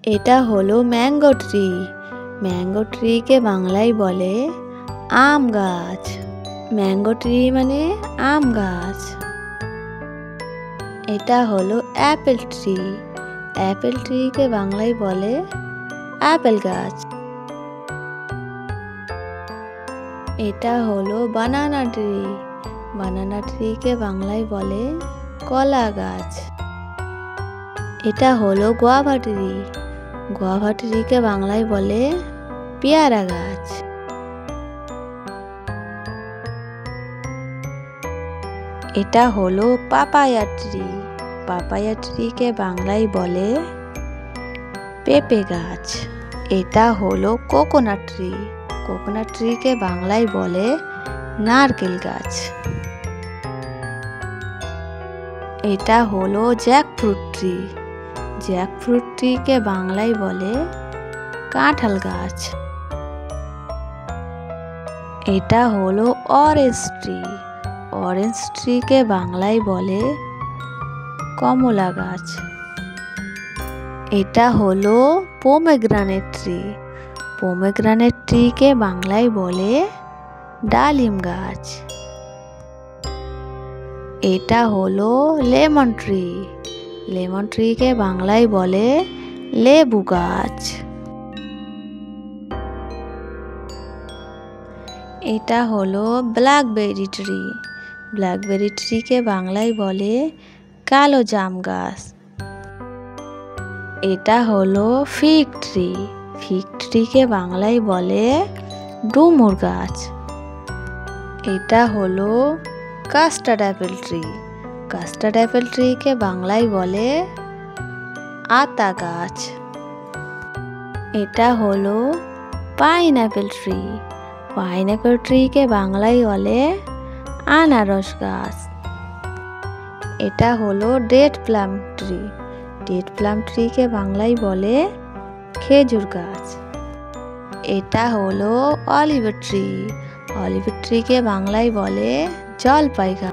এটা হলো mango tree. Mango ট্রিকে বাংলায় বলে আম গাছ। ম্যাঙ্গো ট্রি মানে আম গাছ। এটা হলো অ্যাপেল ট্রি। অ্যাপেল ট্রিকে বাংলায় বলে আপেল গাছ। এটা হলো বানানা ট্রি। বানানা ট্রিকে বাংলায় বলে কলা গাছ। এটা হলো গুয়াভা ট্রি। গুয়াভা ট্রিকে বাংলায় বলে পেয়ারা গাছ। এটা হলো পাপায়া ট্রি। পাপায়া ট্রিকে বাংলায় বলে পেঁপে গাছ। এটা হলো কোকোনাট ট্রি। কোকোনাট ট্রিকে বাংলায় বলে নারকেল গাছ। এটা হলো জ্যাকফ্রুট ট্রি। জ্যাকফ্রুট ট্রিকে বাংলায় বলে কাঁঠাল গাছ। এটা হলো অরেঞ্জ ট্রি। অরেঞ্জ ট্রিকে বাংলায় বলে কমলা গাছ। এটা হলো পোমেগ্রানেট ট্রি। পোমেগ্রানেট ট্রিকে বাংলায় বলে ডালিম গাছ। এটা হলো লেমন ট্রি। লেমন ট্রিকে বাংলায় বলে লেবু গাছ। এটা হলো ব্ল্যাকবেরি ট্রি। ব্ল্যাকবেরি ট্রিকে বাংলায় বলে কালো জাম গাছ। এটা হলো ফিগ ট্রি। ফিগ ট্রিকে বাংলায় বলে ডুমুর গাছ। এটা হলো custard apple tree. Custard apple ট্রিকে বাংলায় বলে আতা গাছ। এটা হলো পাইনঅ্যাপেল ট্রি। পাইনঅ্যাপেল ট্রিকে বাংলায় বলে আনারস গাছ। এটা হলো date plum tree. Date plum ট্রিকে বাংলায় বলে খেজুর গাছ। এটা হলো অলিভ ট্রি। অলিভ ট্রিকে বাংলায় বলে জলপাই গাছ।